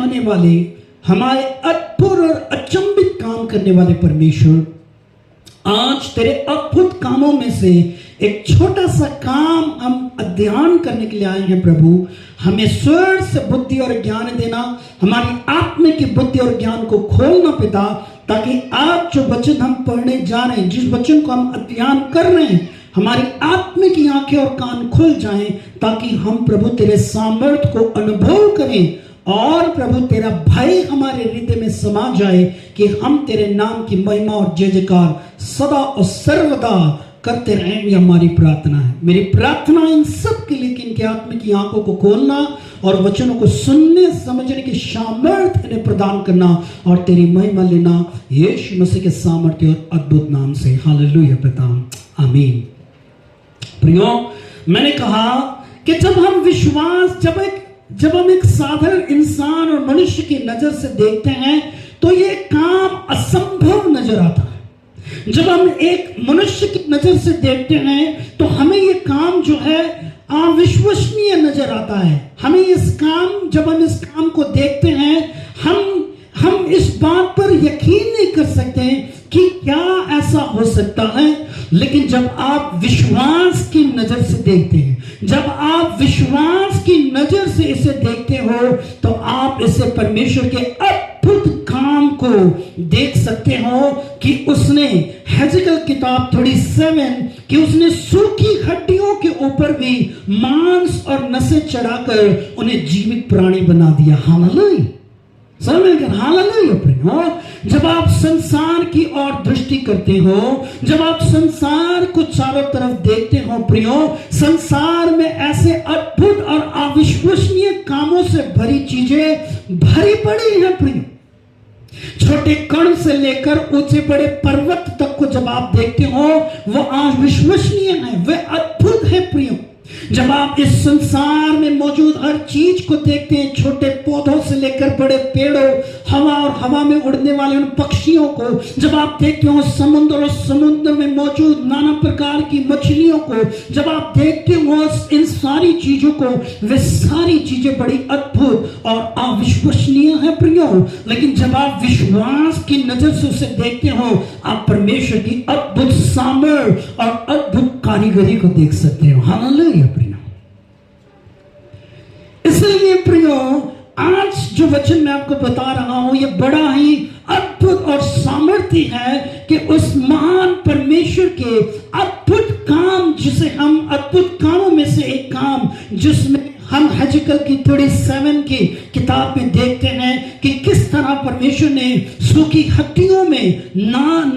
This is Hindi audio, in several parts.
दिखाने वाले, हमारे अद्भुत और अचंभित काम करने वाले परमेश्वर, आज तेरे अद्भुत कामों में से एक छोटा सा काम हम अध्ययन करने के लिए आए हैं। प्रभु, हमें स्वर्ग से बुद्धि और ज्ञान देना, हमारी आत्मा की बुद्धि और ज्ञान को खोलना पिता, ताकि आप जो वचन हम पढ़ने जा रहे हैं, जिस वचन को हम अध्ययन कर रहे हैं, हमारी आत्मा की आंखें और कान खुल जाएं, ताकि हम प्रभु तेरे सामर्थ्य को अनुभव करें और प्रभु तेरा भय हमारे हृदय में समा जाए, कि हम तेरे नाम की महिमा और जय जयकार सदा और सर्वदा करते रहें। ये हमारी प्रार्थना है। मेरी प्रार्थना इन सब के लिए कि इनके आत्मा की आंखों को खोलना और वचनों को सुनने समझने की सामर्थ्य इन्हें प्रदान करना और तेरी महिमा लेना, यीशु मसीह के सामर्थ्य और अद्भुत नाम से। हालेलुया पिता, आमीन। प्रियो, मैंने कहा कि जब हम एक साधारण इंसान और मनुष्य की नजर से देखते हैं तो ये काम असंभव नजर आता है। जब हम एक मनुष्य की नजर से देखते हैं तो हमें ये काम जो है अविश्वसनीय नजर आता है। जब हम इस काम को देखते हैं, हम इस बात पर यकीन नहीं कर सकते कि क्या ऐसा हो सकता है। लेकिन जब आप विश्वास की नजर से देखते हैं, जब आप विश्वास की नजर से इसे देखते हो, तो आप इसे परमेश्वर के अद्भुत काम को देख सकते हो कि उसने हेजकेल किताब 37 कि उसने सूखी हड्डियों के ऊपर भी मांस और नसें चढ़ाकर उन्हें जीवित प्राणी बना दिया। Hallelujah, hallelujah. जब आप संसार की ओर दृष्टि करते हो, जब आप संसार को चारों तरफ देखते हो प्रियो, संसार में ऐसे अद्भुत और अविश्वसनीय कामों से भरी चीजें भरी पड़ी हैं प्रियो। छोटे कण से लेकर ऊंचे बड़े पर्वत तक को जब आप देखते हो, वो अविश्वसनीय है, वे अद्भुत है प्रियो। जब आप इस संसार में मौजूद हर चीज को देखते हैं, छोटे पौधों से लेकर बड़े पेड़ों, हवा और हवा में उड़ने वाले उन पक्षियों को, जब आप देखते हो समुद्र और समुद्र में मौजूद नाना प्रकार की मछलियों को, जब आप देखते हो इन सारी चीजों को, वे सारी चीजें बड़ी अद्भुत और अविश्वसनीय है प्रियो। लेकिन जब आप विश्वास की नजर से उसे देखते हो, आप परमेश्वर की अद्भुत सामर्थ्य और अद्भुत कारीगरी को देख सकते हो। हालेलुया प्रियो। इसलिए प्रियो, आज जो वचन मैं आपको बता रहा हूं, ये बड़ा ही अद्भुत और सामर्थ्य है कि उस महान परमेश्वर के अद्भुत काम, जिसे हम अद्भुत कामों में से एक काम, जिसमें हम हेजकेल की 37 की किताब में देखते हैं कि किस तरह परमेश्वर ने सूखी हड्डियों में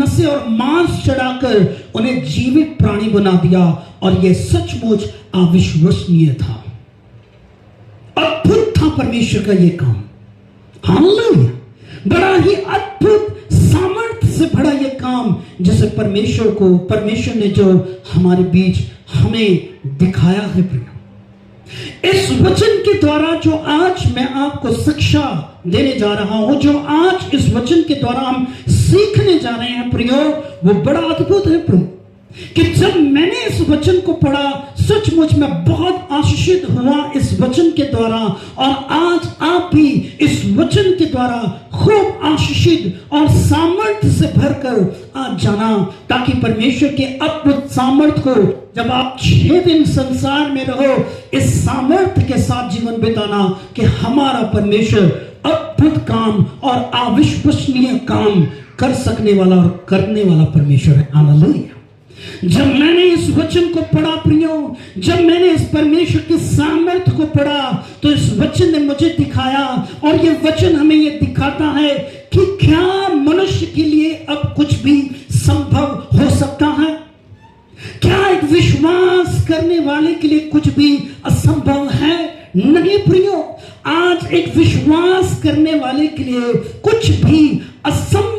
नसें और मांस चढ़ाकर उन्हें जीवित प्राणी बना दिया, और यह सचमुच अविश्वसनीय था, अद्भुत था परमेश्वर का यह काम। हालेलुया, बड़ा ही अद्भुत सामर्थ्य से भरा यह काम, जिसे परमेश्वर ने जो हमारे बीच हमें दिखाया है प्रिय। इस वचन के द्वारा जो आज मैं आपको शिक्षा देने जा रहा हूं, जो आज इस वचन के द्वारा हम सीखने जा रहे हैं प्रियो, वो बड़ा अद्भुत है प्रियो। कि जब मैंने इस वचन को पढ़ा, सचमुच मैं बहुत आशीषित हुआ इस वचन के द्वारा, और आज आप भी इस वचन के द्वारा खूब आशीषित और सामर्थ्य से भरकर आज जाना, ताकि परमेश्वर के अद्भुत सामर्थ्य को जब आप 6 दिन संसार में रहो, इस सामर्थ्य के साथ जीवन बिताना कि हमारा परमेश्वर अद्भुत काम और अविश्वसनीय काम कर सकने वाला और करने वाला परमेश्वर है। हालेलुया। जब मैंने इस वचन को पढ़ा प्रियो, जब मैंने इस परमेश्वर के सामर्थ्य को पढ़ा, तो इस वचन ने मुझे दिखाया, और ये वचन हमें ये दिखाता है कि क्या मनुष्य के लिए अब कुछ भी संभव हो सकता है? क्या एक विश्वास करने वाले के लिए कुछ भी असंभव है? नहीं प्रियो, आज एक विश्वास करने वाले के लिए कुछ भी असंभव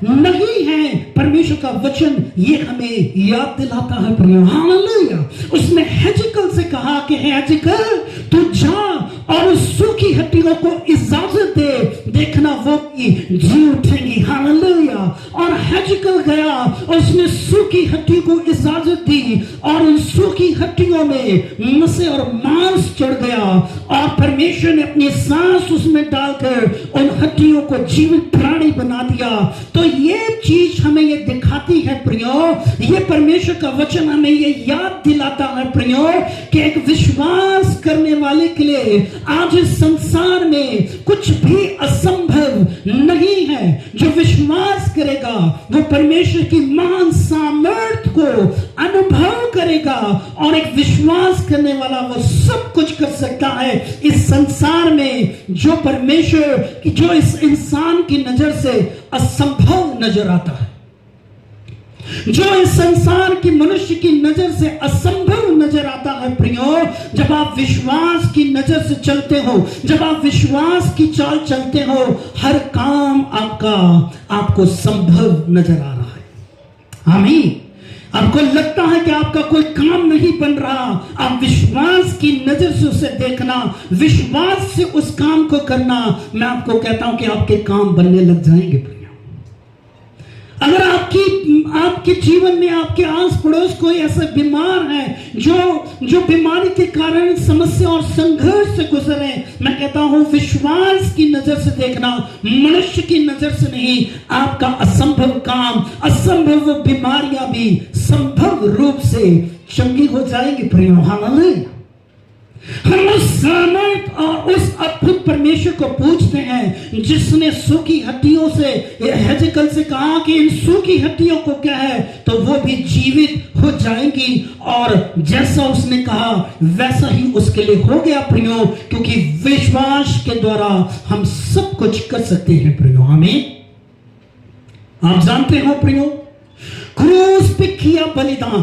नहीं है। परमेश्वर का वचन ये हमें याद दिलाता है प्रियो। हालेलुया। उसने हेजकेल से कहा कि हेजकेल तू जा और उस सूखी हड्डियों को इजाजत दे, देखना वो जी उठेंगी। हालेलुया। और हेजकेल गया, उसने सूखी हड्डी को इजाजत दी, और उन सूखी हड्डियों में नसें और मांस चढ़ गया, और परमेश्वर ने अपनी सांस उसमें डालकर उन हड्डियों को जीवित प्राणी बना दिया। तो ये चीज हमें ये दिखाती है प्रियो, ये परमेश्वर का वचन हमें ये याद दिलाता है प्रियो कि एक विश्वास करने वाले के लिए आज इस संसार में कुछ भी असंभव नहीं है। जो विश्वास करेगा वो परमेश्वर की महान सामर्थ्य को अनुभव करेगा, और एक विश्वास करने वाला वो सब कुछ कर सकता है इस संसार में जो परमेश्वर की, जो इस इंसान की नजर से असंभव नजर आता है, जो इस संसार की मनुष्य की नजर से असंभव नजर आता है प्रियो। जब आप विश्वास की नजर से चलते हो, जब आप विश्वास की चाल चलते हो, हर काम आपको संभव नजर आ रहा है। आमीन। आपको लगता है कि आपका कोई काम नहीं बन रहा, आप विश्वास की नजर से उसे देखना, विश्वास से उस काम को करना, मैं आपको कहता हूं कि आपके काम बनने लग जाएंगे प्रिय। अगर आपके जीवन में आपके आस पड़ोस कोई ऐसा बीमार है जो बीमारी के कारण समस्या और संघर्ष से गुजरे, मैं कहता हूं विश्वास की नजर से देखना, मनुष्य की नजर से नहीं। आपका असंभव काम, असंभव बीमारियां भी संभव रूप से चंगी हो जाएगी प्रियो। हालेलुया। हम उस सामर्थ और उस अद्भुत परमेश्वर को पूछते हैं जिसने सूखी हड्डियों से, हेजेकल से कहा कि इन सूखी हड्डियों को क्या है, तो वो भी जीवित हो जाएंगी, और जैसा उसने कहा वैसा ही उसके लिए हो गया प्रियो, क्योंकि विश्वास के द्वारा हम सब कुछ कर सकते हैं प्रियो। आमीन। आप जानते हो प्रियो, क्रूस पे किया बलिदान,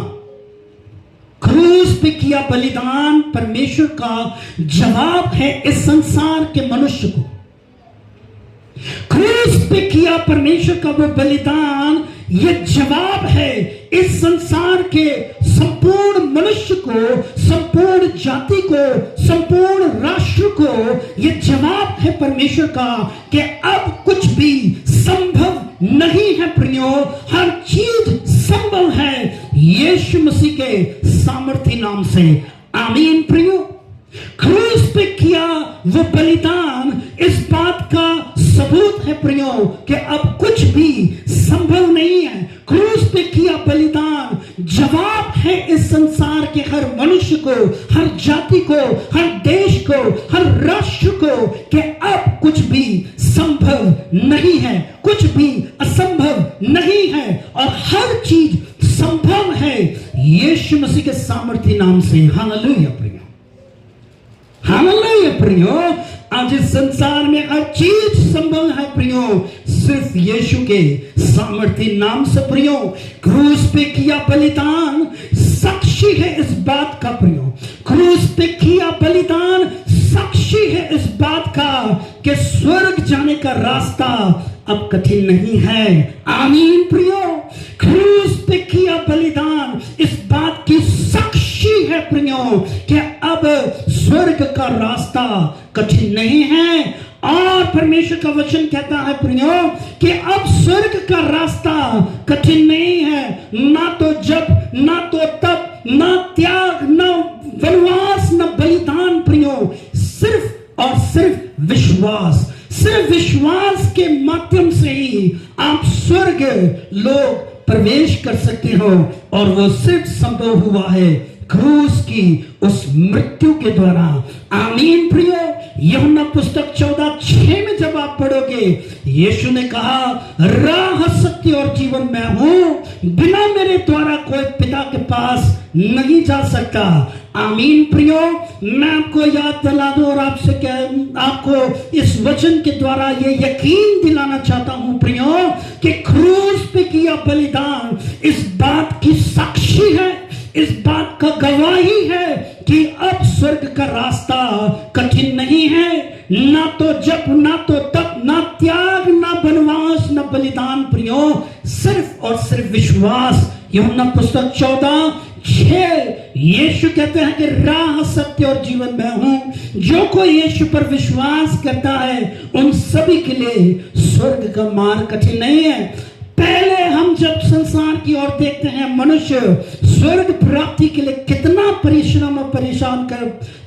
क्रूस पे किया बलिदान परमेश्वर का जवाब है इस संसार के मनुष्य को। क्रूस पे किया परमेश्वर का वो बलिदान, ये जवाब है इस संसार के संपूर्ण मनुष्य को, संपूर्ण जाति को, संपूर्ण राष्ट्र को। ये जवाब है परमेश्वर का कि अब कुछ भी संभव नहीं है प्रियो, हर चीज संभव है यीशु मसीह के सामर्थी नाम से। आमीन प्रियो। क्रूस पे किया वो बलिदान इस बात का सबूत है प्रियो कि अब कुछ भी संभव नहीं है। क्रूस पे किया बलिदान जवाब है इस संसार के हर मनुष्य को, हर जाति को, हर देश को, हर राष्ट्र को कि अब कुछ भी संभव नहीं है, कुछ भी असंभव नहीं है, और हर चीज संभव है यीशु मसीह के सामर्थी नाम से। हालेलुया प्रियो। हालेलुया प्रियो। आज इस संसार में हर चीज संभव है प्रियो, सिर्फ यीशु के सामर्थी नाम से प्रियो। क्रूस पे किया बलिदान साक्षी है इस बात का प्रियो, क्रूस पे किया बलिदान साक्षी है इस बात का कि स्वर्ग जाने का रास्ता अब कठिन नहीं है। आमीन प्रियो। क्रूस पे किया बलिदान इस बात की साक्षी है प्रियो कि अब स्वर्ग का रास्ता कठिन नहीं है। और परमेश्वर का वचन कहता है प्रियो कि अब स्वर्ग का रास्ता कठिन नहीं है, ना तो जप, ना तो तप, ना त्याग, ना वनवास, ना बलिदान प्रियो, सिर्फ और सिर्फ विश्वास। सिर्फ विश्वास के माध्यम से ही आप स्वर्ग लोग प्रवेश कर सकते हो, और वो सिर्फ संभव हुआ है क्रूस की उस मृत्यु के द्वारा। आमीन प्रियो। यूहन्ना पुस्तक 14:6 में जब आप पढ़ोगे, यीशु ने कहा राह, सत्य और जीवन मैं हूं, बिना मेरे द्वारा कोई पिता के पास नहीं जा सकता। आमीन प्रियो। मैं आपको याद दिला दूं और आपको इस वचन के द्वारा ये यकीन दिलाना चाहता हूं प्रियो कि क्रूस पे किया बलिदान इस बात की साक्षी है, इस बात का गवाही है कि अब स्वर्ग का रास्ता कठिन नहीं है। ना तो जप, ना तो तप, ना त्याग, ना वनवास, ना बलिदान प्रियो, सिर्फ और सिर्फ विश्वास। यूहन्ना पुस्तक 14:6 यीशु कहते हैं कि राह, सत्य और जीवन मैं हूं, जो कोई यीशु पर विश्वास करता है उन सभी के लिए स्वर्ग का मार्ग कठिन नहीं है। पहले हम जब संसार की ओर देखते हैं, मनुष्य स्वर्ग प्राप्ति के लिए कितना परिश्रम और परेशान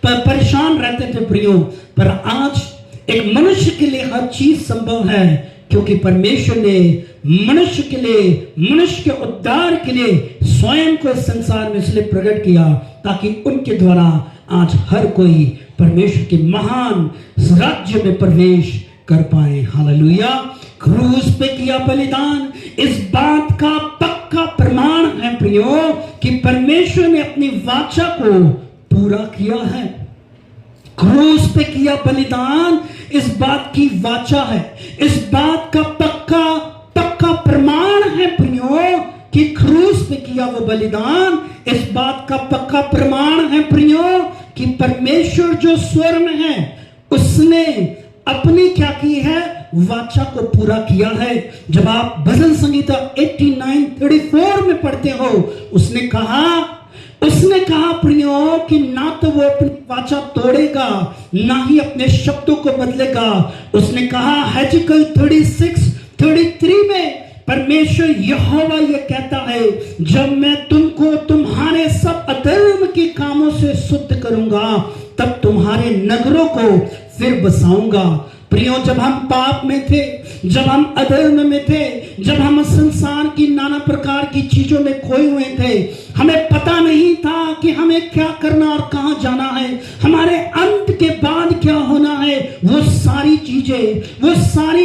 परेशान रहते थे प्रियो, पर आज एक मनुष्य के लिए हर चीज संभव है, क्योंकि परमेश्वर ने मनुष्य के लिए, मनुष्य के उद्धार के लिए स्वयं को इस संसार में इसलिए प्रकट किया ताकि उनके द्वारा आज हर कोई परमेश्वर के महान राज्य में प्रवेश कर पाए। हालेलुया। क्रूस पे किया बलिदान इस बात का पक्का प्रमाण है प्रियो कि परमेश्वर ने अपनी वाचा को पूरा किया है। क्रूस पे किया बलिदान इस बात की वाचा है, इस बात का पक्का प्रमाण है प्रियो कि क्रूस पे किया वो बलिदान इस बात का पक्का प्रमाण है प्रियो कि परमेश्वर जो स्वर्ग में है उसने अपनी क्या की है, वाचा को पूरा किया है। जब आप भजन संहिता 89:34 में पढ़ते हो, उसने कहा प्रियो कि ना तो वो अपनी वाचा तोड़ेगा, ना ही अपने शब्दों को बदलेगा। उसने कहा हेजिकल 36:33 में परमेश्वर यहोवा ये कहता है, जब मैं तुमको तुम्हारे सब अधर्म के कामों से शुद्ध करूंगा तब तुम्हारे नगरों को फिर बसाऊंगा। प्रियो, जब हम पाप में थे, जब हम अधर्म में थे, जब हम संसार की नाना प्रकार की चीजों में खोए हुए थे, हमें पता नहीं था कि हमें क्या करना और कहां जाना है, हमारे अंत के बाद क्या होना है। वो सारी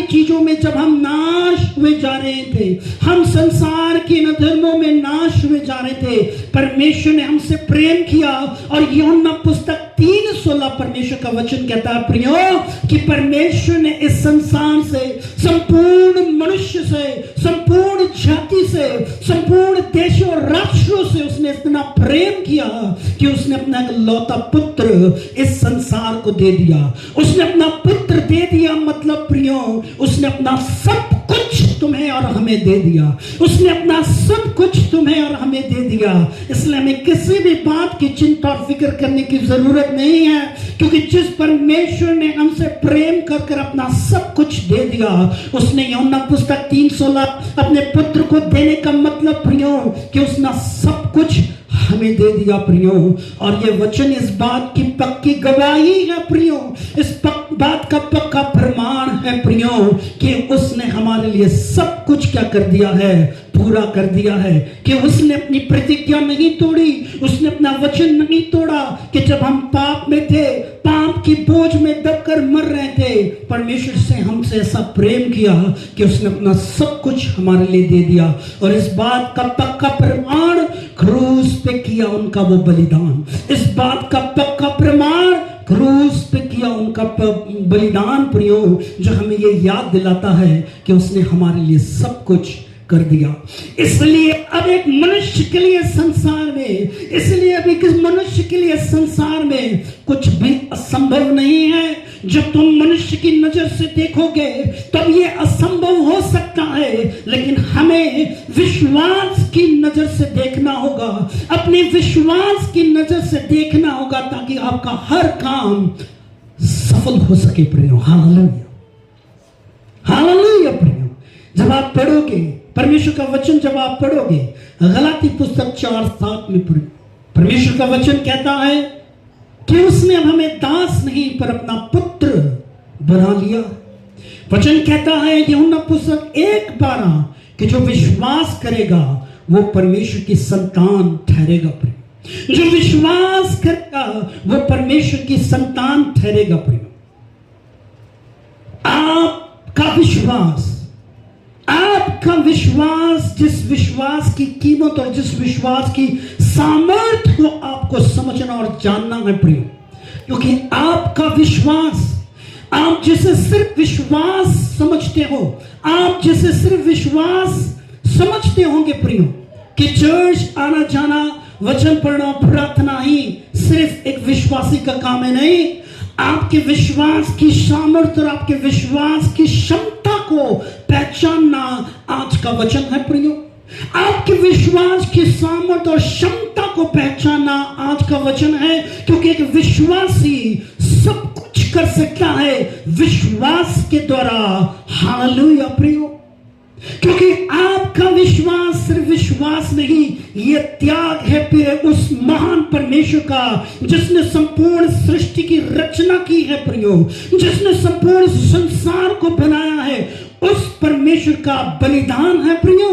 चीजों में जब हम नाश हुए जा रहे थे, हम संसार के अधर्मों में नाश हुए जा रहे थे, परमेश्वर ने हमसे प्रेम किया। और यूहन्ना पुस्तक 3:16 परमेश्वर का वचन कहता है प्रियो कि परमेश्वर ने इस संसार से, संपूर्ण मनुष्य से, संपूर्ण जाति से, संपूर्ण देशों और राष्ट्रों से उसने इतना प्रेम किया कि उसने अपना एक लौता पुत्र इस संसार को दे दिया। उसने अपना पुत्र दे दिया, मतलब प्रियो उसने अपना सब कुछ तुम्हें और हमें दे दिया। उसने अपना सब कुछ तुम्हें और हमें दे दिया। इसलिए हमें किसी भी बात की चिंता और फिक्र करने की जरूरत नहीं है, क्योंकि जिस परमेश्वर ने हमसे प्रेम कर अपना सब कुछ दे दिया, उसने यूहन्ना पुस्तक 3:16 अपने पुत्र को देने का मतलब प्रियो कि उसने सब कुछ हमें दे दिया प्रियो। और ये वचन इस बात की पक्की गवाही है प्रियो, इस बात का पक्का प्रमाण है प्रियो कि उसने हमारे लिए सब कुछ क्या कर दिया है, पूरा कर दिया है। कि उसने अपनी प्रतिज्ञा नहीं तोड़ी, उसने अपना वचन नहीं तोड़ा कि जब हम पाप में थे, पाप की बोझ में दबकर मर रहे थे, परमेश्वर से हमसे ऐसा प्रेम किया कि उसने अपना सब कुछ हमारे लिए दे दिया। और इस बात का पक्का प्रमाण क्रूस पे किया उनका वो बलिदान, इस बात का पक्का प्रमाण क्रूस पे किया उनका बलिदान प्रियो, जो हमें ये याद दिलाता है कि उसने हमारे लिए सब कुछ कर दिया। इसलिए अब एक मनुष्य के लिए संसार में, इसलिए अब एक मनुष्य के लिए संसार में कुछ भी असंभव नहीं है। जब तुम मनुष्य की नजर से देखोगे तब ये असंभव हो सकता है, लेकिन हमें विश्वास की नजर से देखना होगा, अपने विश्वास की नजर से देखना होगा, ताकि आपका हर काम सफल हो सके प्रियो। हालेलुया, हालेलुया प्रियो। जब आप पढ़ोगे परमेश्वर का वचन, जब आप पढ़ोगे गलाती पुस्तक 4:7 में परमेश्वर का वचन कहता है कि उसने अब हमें दास नहीं पर अपना पुत्र बना लिया। वचन कहता है यूहन्ना पुस्तक 1:12 कि जो विश्वास करेगा वो परमेश्वर की संतान ठहरेगा प्रिय। जो विश्वास करेगा वो परमेश्वर की संतान ठहरेगा प्रिय। आपका विश्वास, जिस विश्वास की कीमत और जिस विश्वास की सामर्थ्य को आपको समझना और जानना है प्रिय, क्योंकि आपका विश्वास, आप जिसे सिर्फ विश्वास समझते हो, आप जिसे सिर्फ विश्वास समझते होंगे प्रिय कि चर्च आना जाना, वचन पढ़ना, प्रार्थना ही सिर्फ एक विश्वासी का काम है। नहीं, आपके विश्वास की सामर्थ्य और आपके विश्वास की क्षमता को पहचानना आज का वचन है प्रियो। आपके विश्वास की सामर्थ्य और क्षमता को पहचानना आज का वचन है, क्योंकि एक विश्वासी सब कुछ कर सकता है विश्वास के द्वारा। हालेलुया प्रियो, क्योंकि आप आपका विश्वास सिर्फ विश्वास नहीं, ये त्याग है उस महान परमेश्वर का जिसने संपूर्ण सृष्टि की रचना की है प्रियो, जिसने संपूर्ण संसार को बनाया है। उस परमेश्वर का बलिदान है प्रियो,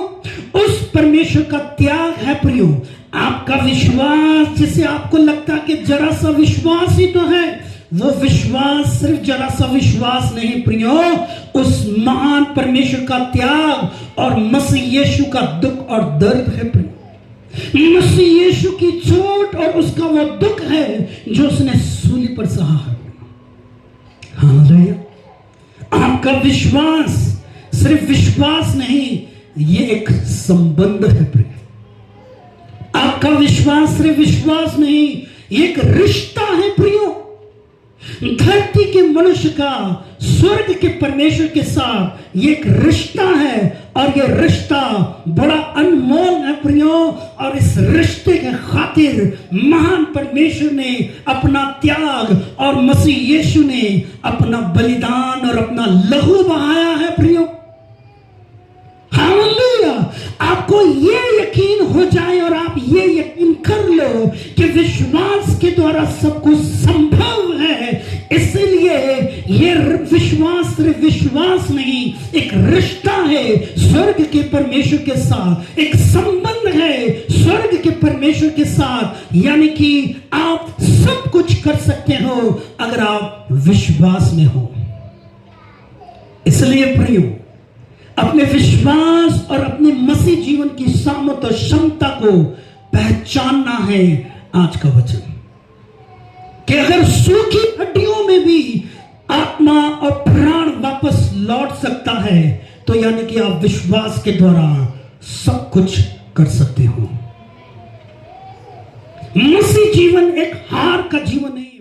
उस परमेश्वर का त्याग है प्रियो। आपका विश्वास, जिसे आपको लगता कि जरा सा विश्वास ही तो है, वो विश्वास सिर्फ जरा सा विश्वास नहीं प्रियो, उस महान परमेश्वर का त्याग और मसीह यीशु का दुख और दर्द है प्रियो। मसीह यीशु की चोट और उसका वो दुख है जो उसने सूली पर सहा है। हालेलुया। आपका विश्वास सिर्फ विश्वास नहीं, ये एक संबंध है प्रिय। आपका विश्वास सिर्फ विश्वास नहीं, ये एक रिश्ता है प्रियो। धरती के मनुष्य का स्वर्ग के परमेश्वर के साथ ये एक रिश्ता है, और ये रिश्ता बड़ा अनमोल है प्रियो। और इस रिश्ते के खातिर महान परमेश्वर ने अपना त्याग और मसीह यीशु ने अपना बलिदान और अपना लहू बहाया है प्रियो। हालेलुया। आपको ये यकीन हो जाए और आप ये यकीन कर लो कि विश्वास के द्वारा सब कुछ संभव है, इसलिए ये विश्वास सिर्फ विश्वास नहीं, एक रिश्ता है स्वर्ग के परमेश्वर के साथ, एक संबंध है स्वर्ग के परमेश्वर के साथ। यानी कि आप सब कुछ कर सकते हो अगर आप विश्वास में हो। इसलिए प्रियो, अपने विश्वास और अपने मसीह जीवन की सामर्थ और क्षमता को पहचानना है आज का वचन, कि अगर सूखी हड्डियों में भी आत्मा और प्राण वापस लौट सकता है, तो यानी कि आप विश्वास के द्वारा सब कुछ कर सकते हो। मसीह जीवन एक हार का जीवन है।